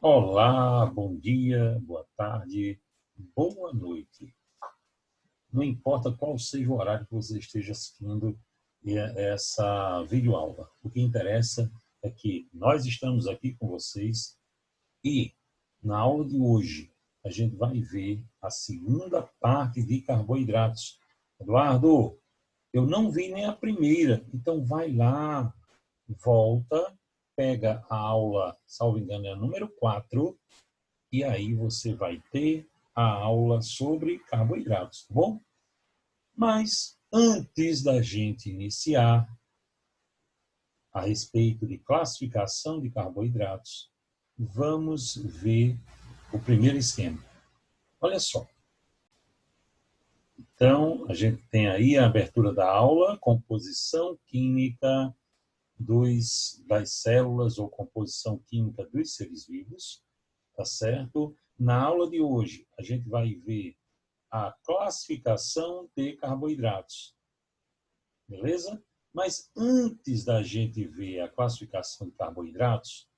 Olá, bom dia, boa tarde, boa noite. Não importa qual seja o horário que você esteja assistindo essa videoaula. O que interessa é que nós estamos aqui com vocês e na aula de hoje a gente vai ver a segunda parte de carboidratos. Eduardo, eu não vi nem a primeira, então vai lá, volta, pega a aula, salvo engano, é a número 4. E aí você vai ter a aula sobre carboidratos, tá bom? Mas antes da gente iniciar a respeito de classificação de carboidratos, vamos ver o primeiro esquema. Olha só. Então, a gente tem aí a abertura da aula, composição química das células ou composição química dos seres vivos, tá certo? Na aula de hoje, a gente vai ver a classificação de carboidratos, beleza? Mas antes da gente ver a classificação de carboidratos,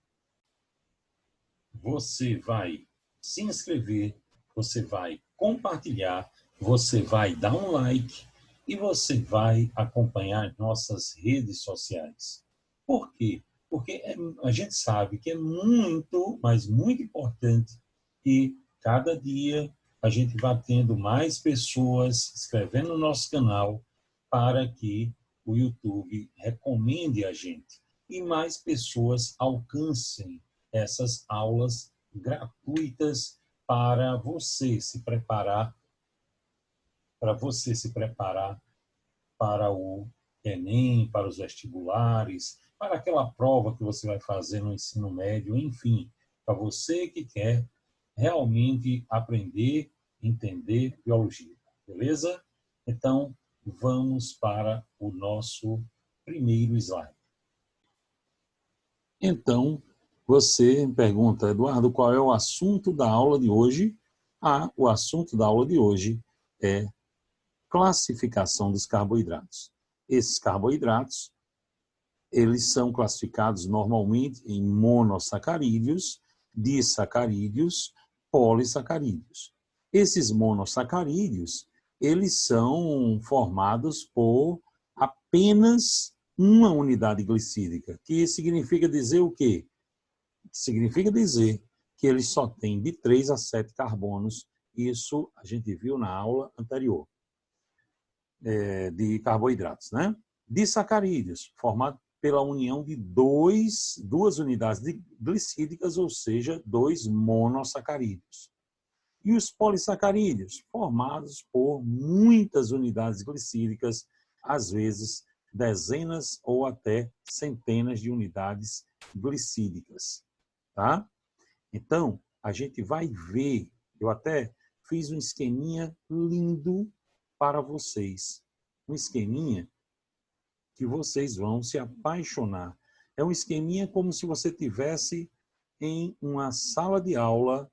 você vai se inscrever, você vai compartilhar, você vai dar um like e você vai acompanhar nossas redes sociais. Por quê? Porque a gente sabe que é muito, mas muito importante que cada dia a gente vá tendo mais pessoas se inscrevendo no nosso canal para que o YouTube recomende a gente e mais pessoas alcancem essas aulas gratuitas para você se preparar para o Enem, para os vestibulares, para aquela prova que você vai fazer no ensino médio, enfim, para você que quer realmente aprender, entender biologia, beleza? Então, vamos para o nosso primeiro slide. Então, você pergunta, Eduardo, qual é o assunto da aula de hoje? O assunto da aula de hoje é classificação dos carboidratos. Esses carboidratos, eles são classificados normalmente em monossacarídeos, disacarídeos, polissacarídeos. Esses monossacarídeos, eles são formados por apenas uma unidade glicídica, que significa dizer o quê? Significa dizer que eles só têm de 3 a 7 carbonos. Isso a gente viu na aula anterior de carboidratos, né? Disacarídeos, formado pela união de duas unidades glicídicas, ou seja, 2 monossacarídeos. E os polissacarídeos, formados por muitas unidades glicídicas, às vezes dezenas ou até centenas de unidades glicídicas, tá? Então, a gente vai ver, eu até fiz um esqueminha lindo para vocês. Um esqueminha que vocês vão se apaixonar. É um esqueminha como se você tivesse em uma sala de aula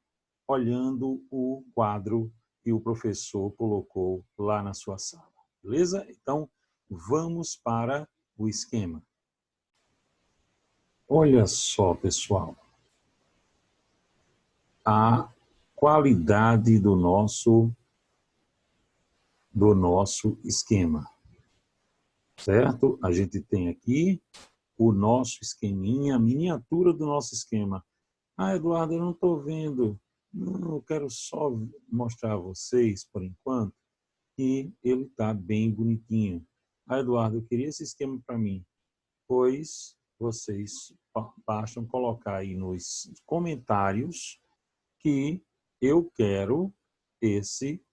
olhando o quadro que o professor colocou lá na sua sala. Beleza? Então, vamos para o esquema. Olha só, pessoal. A qualidade do nosso esquema, certo? A gente tem aqui o nosso esqueminha, a miniatura do nosso esquema. Eduardo, eu não estou vendo. Não, eu quero só mostrar a vocês, por enquanto, que ele está bem bonitinho. Eduardo, eu queria esse esquema para mim. Pois vocês bastam colocar aí nos comentários que eu quero esse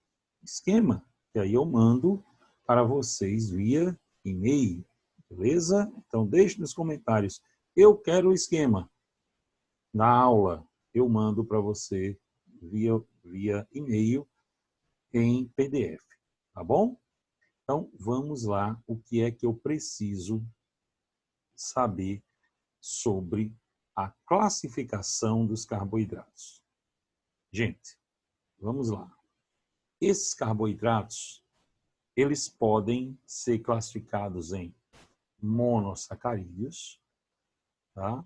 esquema, que aí eu mando para vocês via e-mail, beleza? Então deixe nos comentários, eu quero o esquema. Na aula eu mando para você via e-mail em PDF, tá bom? Então vamos lá, o que é que eu preciso saber sobre a classificação dos carboidratos. Gente, vamos lá. Esses carboidratos, eles podem ser classificados em monossacarídeos, tá?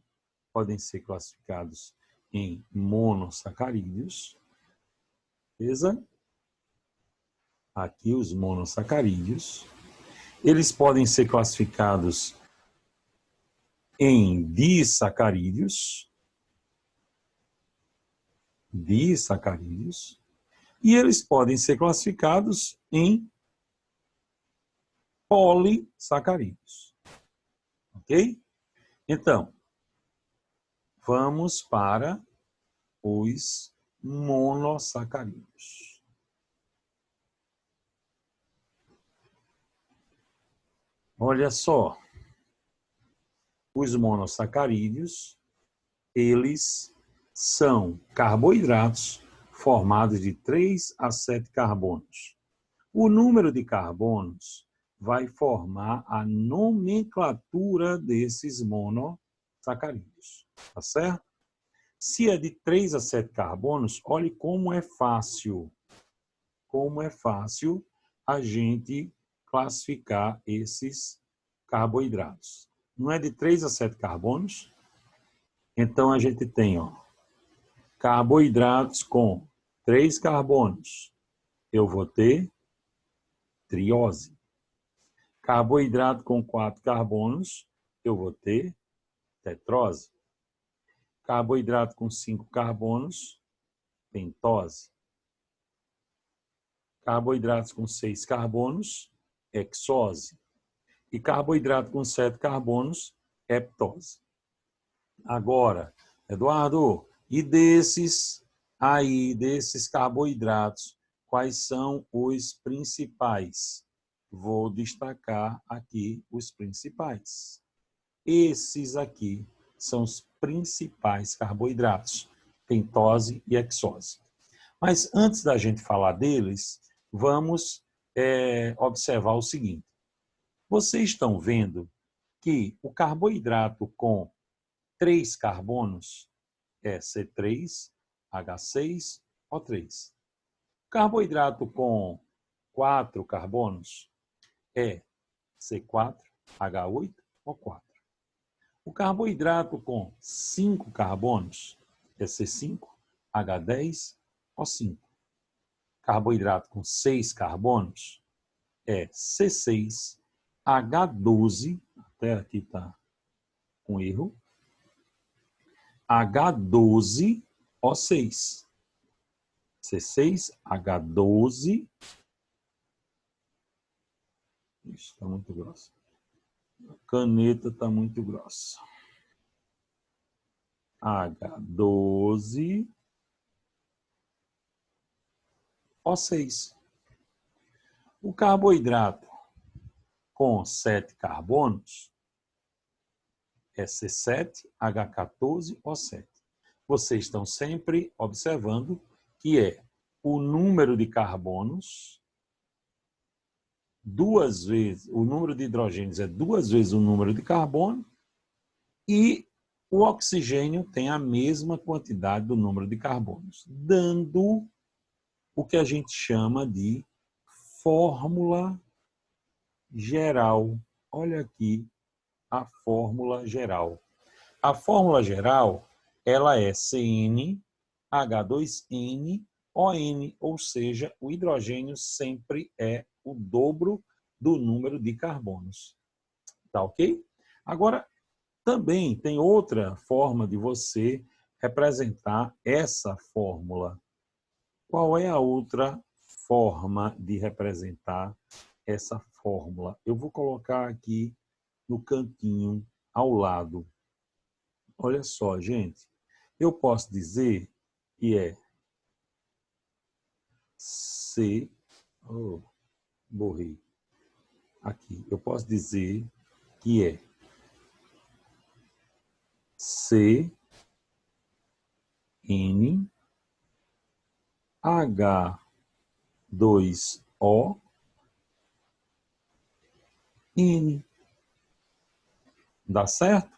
Podem ser classificados em monossacarídeos. Beleza? Aqui os monossacarídeos. Eles podem ser classificados em disacarídeos. E eles podem ser classificados em polissacarídeos. Ok? Então, vamos para os monossacarídeos. Olha só, os monossacarídeos, eles são carboidratos formados de 3 a 7 carbonos. O número de carbonos vai formar a nomenclatura desses monossacarídeos, tá certo? Se é de 3 a 7 carbonos, olhe como é fácil a gente classificar esses carboidratos. Não é de 3 a 7 carbonos? Então, a gente tem carboidratos com 3 carbonos. Eu vou ter triose. Carboidrato com 4 carbonos, eu vou ter tetrose. Carboidrato com 5 carbonos, pentose. Carboidratos com 6 carbonos, hexose. E carboidrato com 7 carbonos, heptose. Agora, Eduardo, e desses carboidratos, quais são os principais? Vou destacar aqui os principais. Esses aqui são os principais carboidratos, pentose e hexose. Mas antes da gente falar deles, vamos observar o seguinte. Vocês estão vendo que o carboidrato com 3 carbonos é C3H6O3. O carboidrato com 4 carbonos é C4H8O4. O carboidrato com 5 carbonos é C5H10O5. Carboidrato com 6 carbonos é C6H12, até aqui está com erro, H12O6. C6H12. Isso está muito grosso. A caneta está muito grossa. H12O6. O carboidrato com 7 carbonos é C7H14O7. Vocês estão sempre observando que é o número de carbonos duas vezes, o número de hidrogênios é 2 vezes o número de carbono e o oxigênio tem a mesma quantidade do número de carbonos, dando o que a gente chama de fórmula geral. Olha aqui a fórmula geral. A fórmula geral, ela é CnH2nOn, ou seja, o hidrogênio sempre é o dobro do número de carbonos. Tá ok? Agora, também tem outra forma de você representar essa fórmula. Qual é a outra forma de representar essa fórmula? Eu vou colocar aqui no cantinho ao lado. Olha só, gente. Eu posso dizer que é C... Oh, borrei. Aqui. Eu posso dizer que é CnH2ON. Dá certo?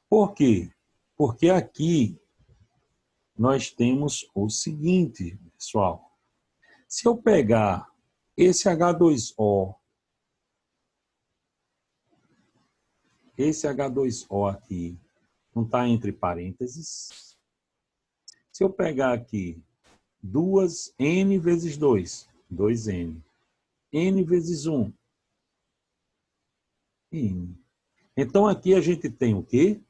Por quê? Porque aqui nós temos o seguinte, pessoal. Se eu pegar esse H2O, aqui, não está entre parênteses, Se eu pegar aqui 2N vezes 2, 2N. N vezes 1, N. Então, aqui a gente tem o quê?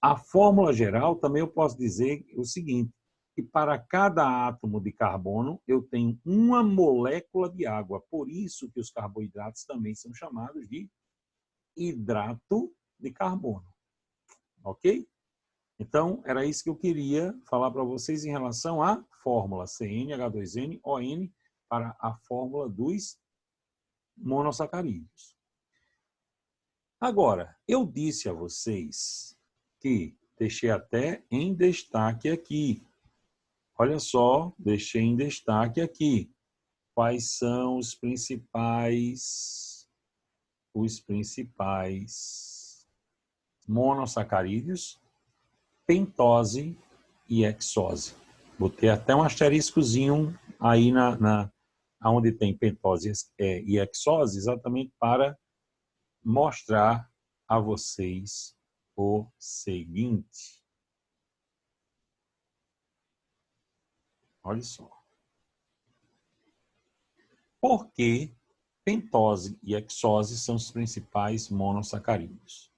A fórmula geral, também eu posso dizer o seguinte, que para cada átomo de carbono, eu tenho uma molécula de água. Por isso que os carboidratos também são chamados de hidrato de carbono. Ok? Então, era isso que eu queria falar para vocês em relação à fórmula CnH2nOn para a fórmula dos monossacarídeos. Agora, eu disse a vocês que deixei até em destaque aqui. Olha só, deixei em destaque aqui. Quais são os principais monossacarídeos? Pentose e hexose. Botei até um asteriscozinho aí onde tem pentose e hexose, exatamente para mostrar a vocês o seguinte. Olha só. Por que pentose e hexose são os principais monossacarídeos?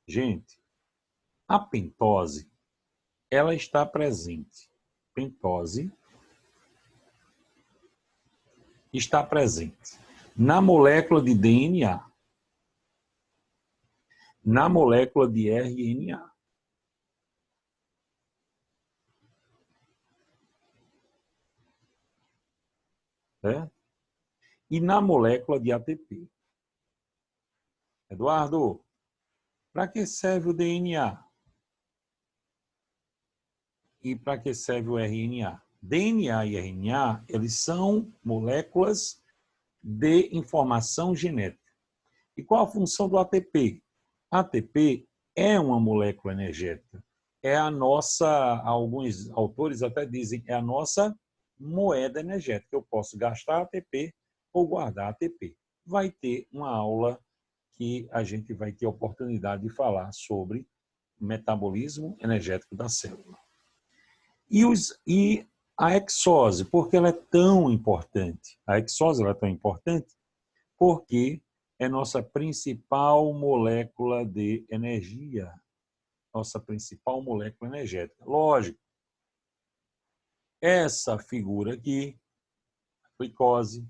Gente, a pentose, ela está presente. Pentose está presente na molécula de DNA, na molécula de RNA. Certo? E na molécula de ATP. Eduardo, para que serve o DNA? E para que serve o RNA? DNA e RNA, eles são moléculas de informação genética. E qual a função do ATP? ATP é uma molécula energética. É a nossa, alguns autores até dizem, é a nossa moeda energética. Eu posso gastar ATP ou guardar ATP. Vai ter uma aula que a gente vai ter a oportunidade de falar sobre metabolismo energético da célula. E a hexose, por que ela é tão importante? A hexose ela é tão importante porque é nossa principal molécula de energia, nossa principal molécula energética. Lógico, essa figura aqui, a glicose,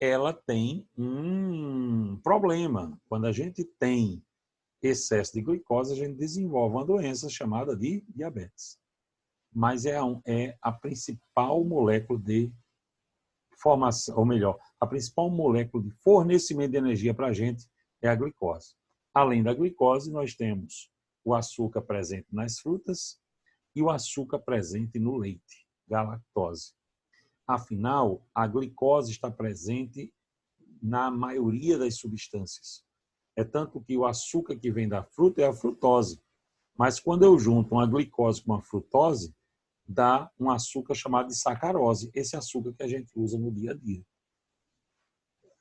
ela tem um problema. Quando a gente tem excesso de glicose, a gente desenvolve uma doença chamada de diabetes. Mas é a principal molécula de formação, ou melhor, a principal molécula de fornecimento de energia para a gente é a glicose. Além da glicose, nós temos o açúcar presente nas frutas e o açúcar presente no leite, galactose. Afinal, a glicose está presente na maioria das substâncias. É tanto que o açúcar que vem da fruta é a frutose. Mas quando eu junto uma glicose com uma frutose, dá um açúcar chamado de sacarose, esse açúcar que a gente usa no dia a dia.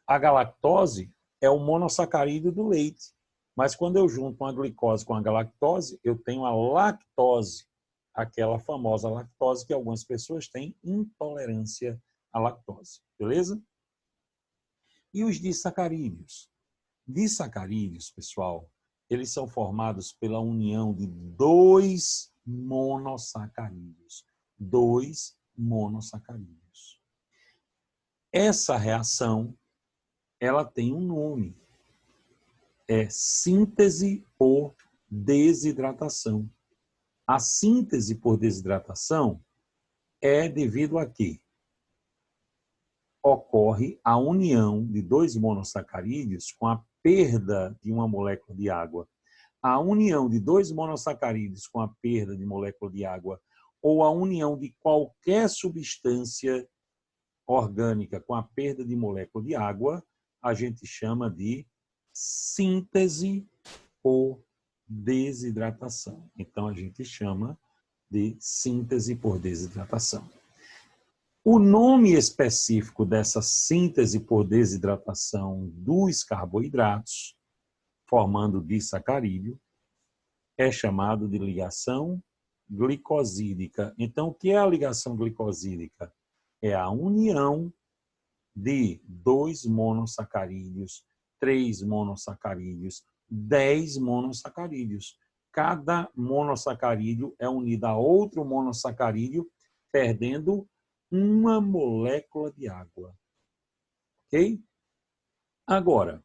A galactose é o monossacarídeo do leite, mas quando eu junto uma glicose com a galactose, eu tenho a lactose, aquela famosa lactose que algumas pessoas têm intolerância à lactose, beleza? E os disacarídeos? Disacarídeos, pessoal, eles são formados pela união de dois monossacarídeos. Dois monossacarídeos. Essa reação, ela tem um nome. É síntese por desidratação. A síntese por desidratação é devido a quê? Ocorre a união de dois monossacarídeos com a perda de uma molécula de água. A união de dois monossacarídeos com a perda de molécula de água ou a união de qualquer substância orgânica com a perda de molécula de água, a gente chama de síntese por desidratação. Então, a gente chama de síntese por desidratação. O nome específico dessa síntese por desidratação dos carboidratos, formando disacarídeo, é chamado de ligação glicosídica. Então, o que é a ligação glicosídica? É a união de 2 monossacarídeos, 3 monossacarídeos, 10 monossacarídeos. Cada monossacarídeo é unido a outro monossacarídeo, perdendo uma molécula de água. Ok? Agora,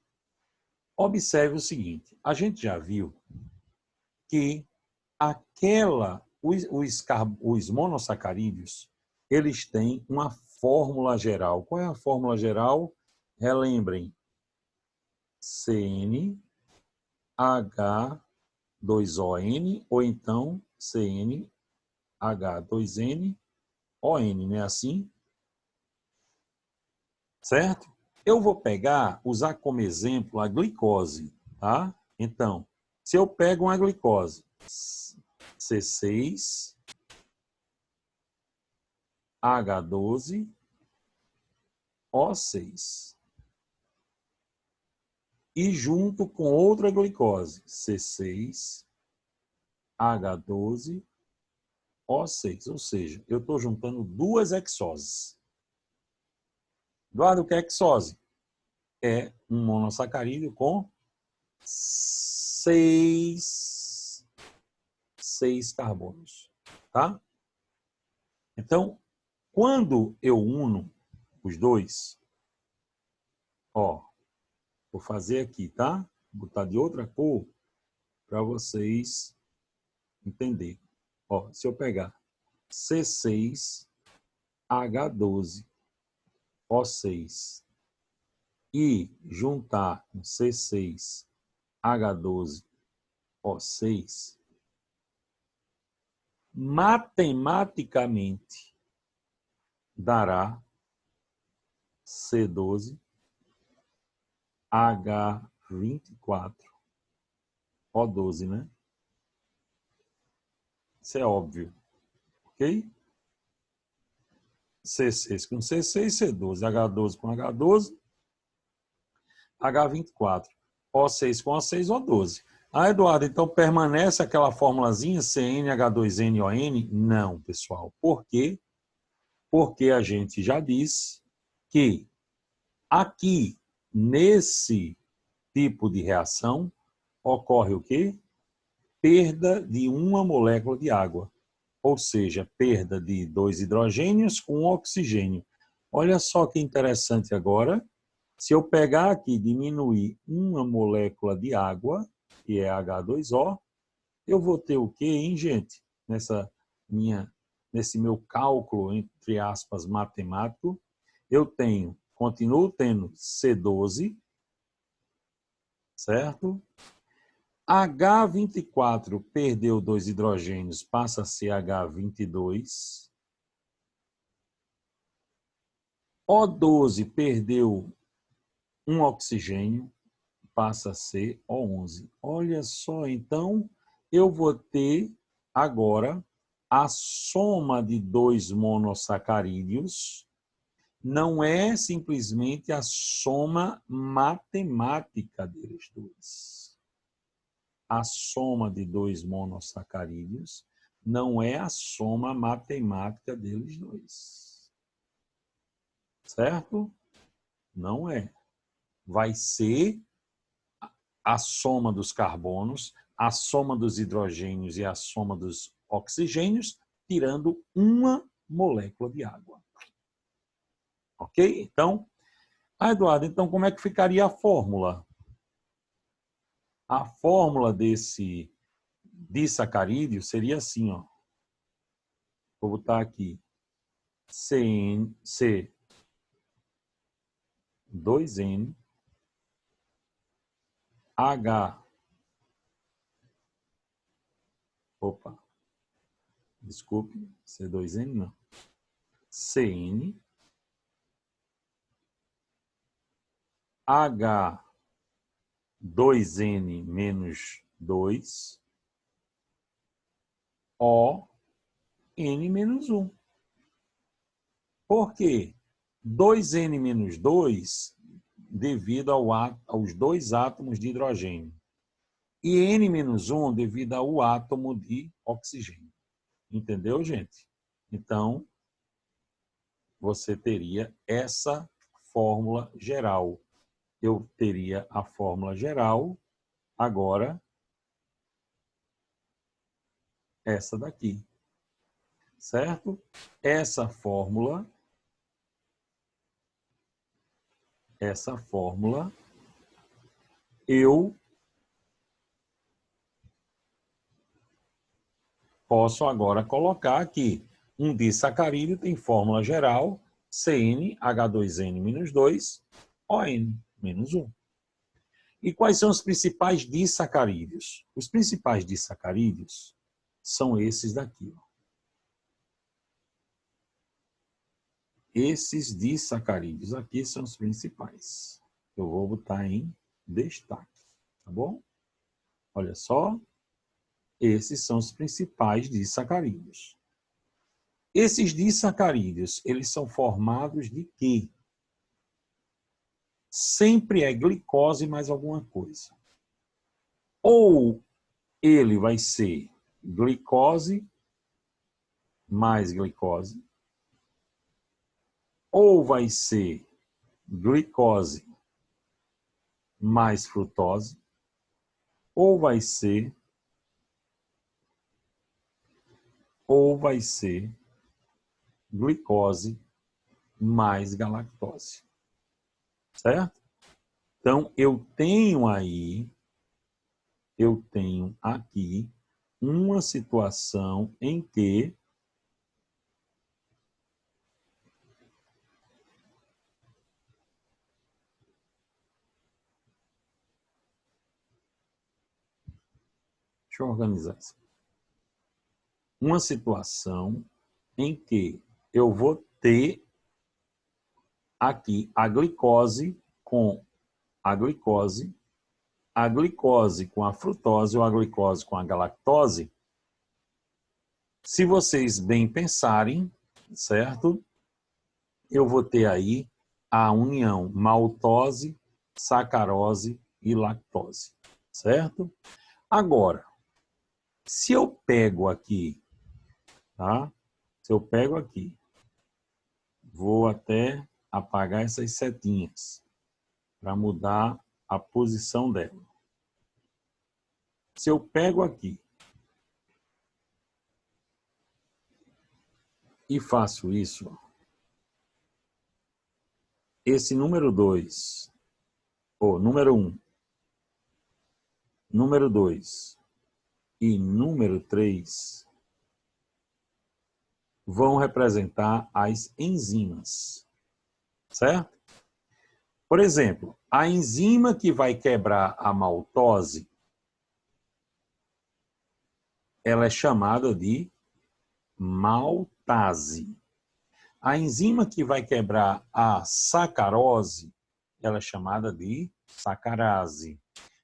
observe o seguinte, a gente já viu que os monossacarídeos, eles têm uma fórmula geral. Qual é a fórmula geral? Relembrem, CnH2ON ou então CnH2nON, não é assim? Certo? Eu vou usar como exemplo a glicose, tá? Então, se eu pego uma glicose, C6H12O6, e junto com outra glicose, C6H12O6, ou seja, eu estou juntando duas hexoses. Eduardo, o que é hexose? É um monossacarídeo com seis carbonos, tá? Então, quando eu uno os dois, ó, vou fazer aqui, tá? Vou botar de outra cor para vocês entenderem. Ó, se eu pegar C6H12O6 e juntar com C6H12O6, matematicamente dará C12H24O12, né? Isso é óbvio, ok? C6 com C6, C12, H12 com H12, H24, O6 com O6, O12. Ah, Eduardo, então permanece aquela formulazinha CnH2nON? Não, pessoal. Por quê? Porque a gente já disse que aqui, nesse tipo de reação, ocorre o quê? Perda de uma molécula de água, ou seja, perda de 2 hidrogênios com 1 oxigênio. Olha só que interessante agora, se eu pegar aqui e diminuir uma molécula de água, que é H2O, eu vou ter o quê, hein, gente? Nesse meu cálculo, entre aspas, matemático, continuo tendo C12, certo? H24 perdeu 2 hidrogênios, passa a ser H22. O12 perdeu 1 oxigênio, passa a ser O11. Olha só, então, eu vou ter agora a soma de 2 monossacarídeos, não é simplesmente a soma matemática deles dois. A soma de 2 monossacarídeos não é a soma matemática deles dois. Certo? Não é. Vai ser a soma dos carbonos, a soma dos hidrogênios e a soma dos oxigênios, tirando uma molécula de água. Ok? Então, Eduardo, então como é que ficaria a fórmula? A fórmula desse disacarídeo seria assim, ó. Vou botar aqui C2N H. Opa, desculpe, C2N não. CN H2N menos 2 O N menos 1. Por quê? 2N menos 2 devido aos 2 átomos de hidrogênio. E N menos 1 devido ao átomo de oxigênio. Entendeu, gente? Então, você teria essa fórmula geral. Eu teria a fórmula geral, agora, essa daqui. Certo? Essa fórmula, eu posso agora colocar aqui. Um disacarídeo tem fórmula geral, CnH2n-2, ON-1. E quais são os principais disacarídeos? Os principais disacarídeos são esses daqui. Ó. Esses disacarídeos aqui são os principais. Eu vou botar em destaque, tá bom? Olha só, esses são os principais disacarídeos. Esses disacarídeos, eles são formados de quê? Sempre é glicose mais alguma coisa. Ou ele vai ser glicose mais glicose, ou vai ser glicose mais frutose, ou vai ser glicose mais galactose. Certo? Então, eu tenho aqui uma situação em que deixa eu organizar isso. Uma situação em que eu vou ter aqui a glicose com a glicose com a frutose ou a glicose com a galactose. Se vocês bem pensarem, certo? Eu vou ter aí a união maltose, sacarose e lactose, certo? Agora, se eu pego aqui, tá? Se eu pego aqui, vou até apagar essas setinhas para mudar a posição dela. Se eu pego aqui e faço isso, esse número 2, ou número 1, número 2 e número 3 vão representar as enzimas, certo? Por exemplo, a enzima que vai quebrar a maltose, ela é chamada de maltase. A enzima que vai quebrar a sacarose, ela é chamada de sacarase.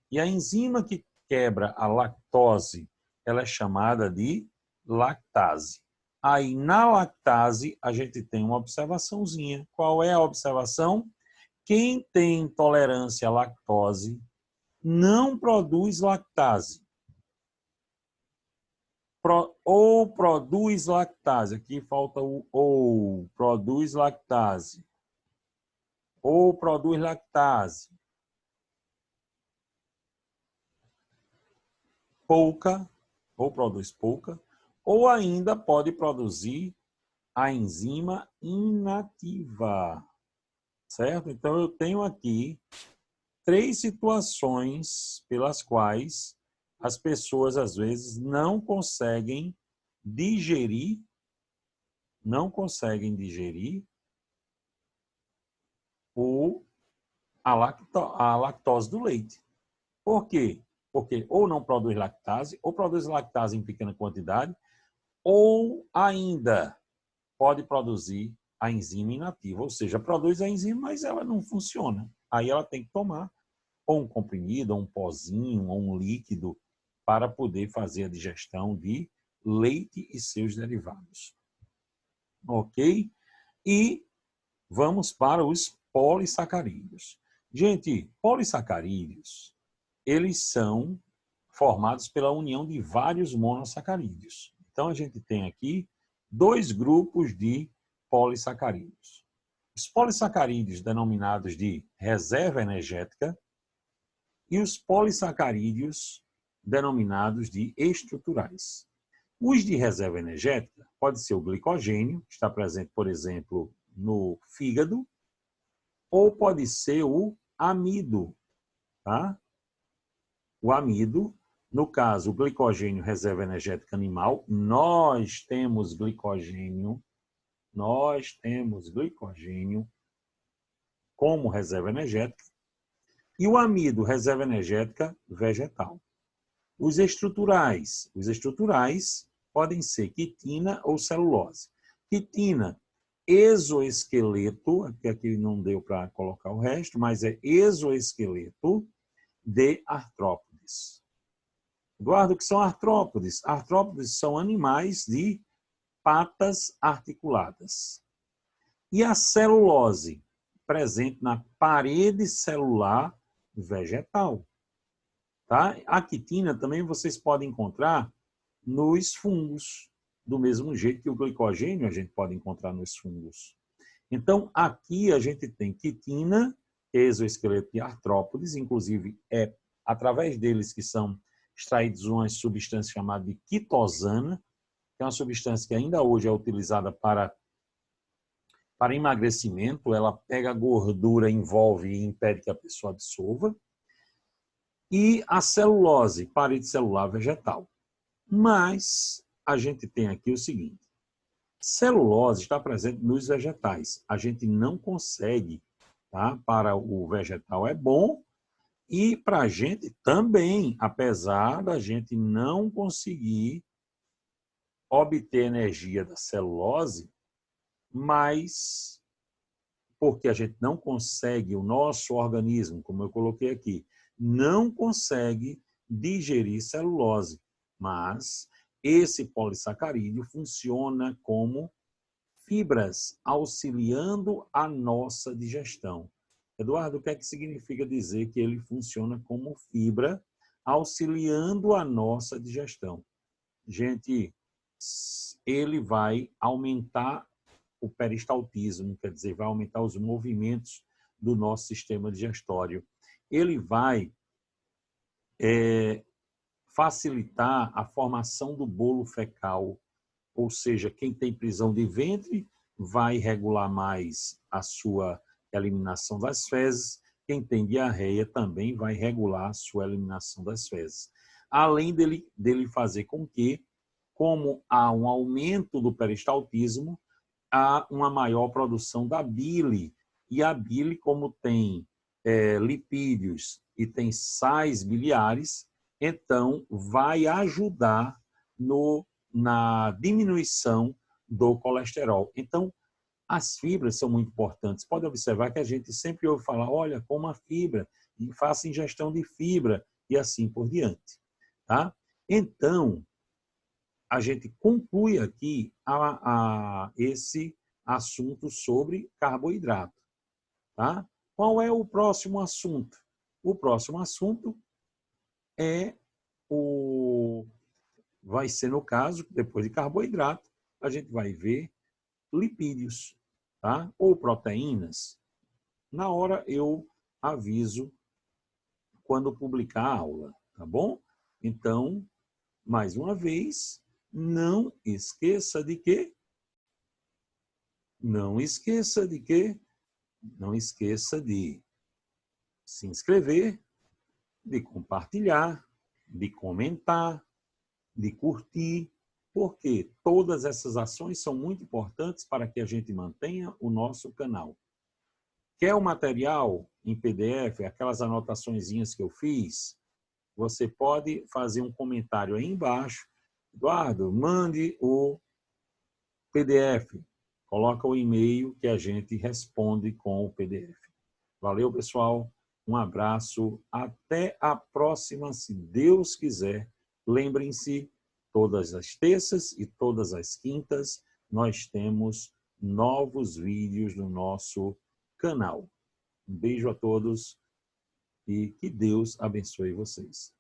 E a enzima que quebra a lactose, ela é chamada de lactase. Aí, na lactase, a gente tem uma observaçãozinha. Qual é a observação? Quem tem intolerância à lactose não produz lactase. Ou produz lactase. Aqui falta o ou. Produz lactase. Ou produz lactase. Pouca, ou produz pouca, ou ainda pode produzir a enzima inativa. Certo? Então, eu tenho aqui 3 situações pelas quais as pessoas, às vezes, não conseguem digerir a lactose do leite. Por quê? Porque ou não produz lactase, ou produz lactase em pequena quantidade, ou ainda pode produzir a enzima inativa, ou seja, produz a enzima, mas ela não funciona. Aí ela tem que tomar ou um comprimido, ou um pozinho, ou um líquido para poder fazer a digestão de leite e seus derivados. Ok? E vamos para os polissacarídeos. Gente, polissacarídeos, eles são formados pela união de vários monossacarídeos. Então, a gente tem aqui dois grupos de polissacarídeos. Os polissacarídeos denominados de reserva energética e os polissacarídeos denominados de estruturais. Os de reserva energética pode ser o glicogênio, que está presente, por exemplo, no fígado, ou pode ser o amido, tá? O amido, no caso, o glicogênio, reserva energética animal, nós temos glicogênio como reserva energética, e o amido, reserva energética vegetal. Os estruturais podem ser quitina ou celulose. Quitina, exoesqueleto, que aqui não deu para colocar o resto, mas é exoesqueleto de artrópodes. Eduardo, o que são artrópodes? Artrópodes são animais de patas articuladas. E a celulose, presente na parede celular vegetal. Tá? A quitina também vocês podem encontrar nos fungos, do mesmo jeito que o glicogênio a gente pode encontrar nos fungos. Então, aqui a gente tem quitina, exoesqueleto de artrópodes, inclusive é através deles que são extraídos uma substância chamada de quitosana, que é uma substância que ainda hoje é utilizada para emagrecimento. Ela pega a gordura, envolve e impede que a pessoa absorva. E a celulose, parede celular vegetal. Mas a gente tem aqui o seguinte: celulose está presente nos vegetais. A gente não consegue, tá? Para o vegetal é bom e para a gente também, apesar da gente não conseguir obter energia da celulose, mas porque a gente não consegue, o nosso organismo, como eu coloquei aqui, não consegue digerir celulose, mas esse polissacarídeo funciona como fibras, auxiliando a nossa digestão. Eduardo, o que é que significa dizer que ele funciona como fibra, auxiliando a nossa digestão? Gente, ele vai aumentar o peristaltismo, quer dizer, vai aumentar os movimentos do nosso sistema digestório. Ele vai facilitar a formação do bolo fecal, ou seja, quem tem prisão de ventre vai regular mais a sua eliminação das fezes, quem tem diarreia também vai regular a sua eliminação das fezes. Além dele fazer com que, como há um aumento do peristaltismo, há uma maior produção da bile. E a bile, como tem lipídios e tem sais biliares, então vai ajudar na diminuição do colesterol. Então, as fibras são muito importantes. Pode observar que a gente sempre ouve falar, olha, coma fibra, e faça ingestão de fibra, e assim por diante. Tá? Então, a gente conclui aqui esse assunto sobre carboidrato. Tá? Qual é o próximo assunto? O próximo assunto vai ser, no caso, depois de carboidrato, a gente vai ver lipídios, tá? Ou proteínas. Na hora eu aviso quando publicar a aula, tá bom? Então, mais uma vez, não esqueça de quê? Não esqueça de quê? Não esqueça de se inscrever, de compartilhar, de comentar, de curtir, porque todas essas ações são muito importantes para que a gente mantenha o nosso canal. Quer o material em PDF, aquelas anotaçõezinhas que eu fiz? Você pode fazer um comentário aí embaixo. Eduardo, mande o PDF. Coloca o e-mail que a gente responde com o PDF. Valeu, pessoal. Um abraço. Até a próxima, se Deus quiser. Lembrem-se, todas as terças e todas as quintas, nós temos novos vídeos no nosso canal. Um beijo a todos e que Deus abençoe vocês.